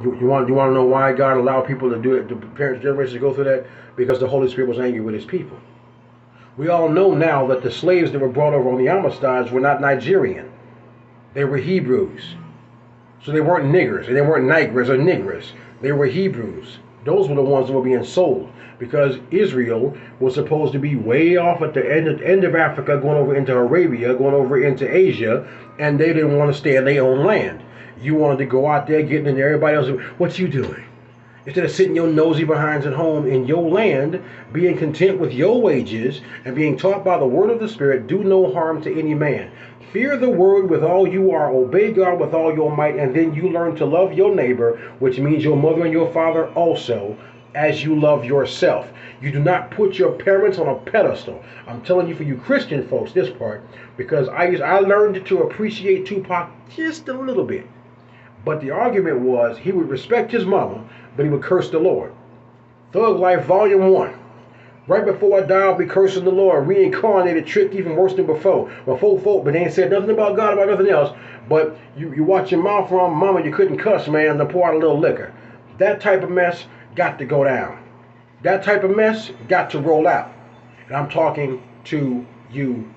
You want to know why God allowed people to do it, the parents' generations to go through that? Because the Holy Spirit was angry with His people. We all know now that the slaves that were brought over on the Amistades were not Nigerian; they were Hebrews. So they weren't niggers, and they weren't Nigers or Negras. They were Hebrews. Those were the ones that were being sold because Israel was supposed to be way off at the end of Africa, going over into Arabia, going over into Asia, and they didn't want to stay in their own land. You wanted to go out there, getting in there. Everybody else, what you doing? Instead of sitting your nosy behinds at home in your land, being content with your wages, and being taught by the word of the Spirit, do no harm to any man. Fear the word with all you are, obey God with all your might, and then you learn to love your neighbor, which means your mother and your father also, as you love yourself. You do not put your parents on a pedestal. I'm telling you, for you Christian folks, this part, because I learned to appreciate Tupac just a little bit. But the argument was he would respect his mama, but he would curse the Lord. Thug Life Volume 1. Right before I die, I'll be cursing the Lord. Reincarnated, tricked even worse than before. Before folk, but they ain't said nothing about God, about nothing else. But you watch your mouth from mama, you couldn't cuss, man, to pour out a little liquor. That type of mess got to go down. That type of mess got to roll out. And I'm talking to you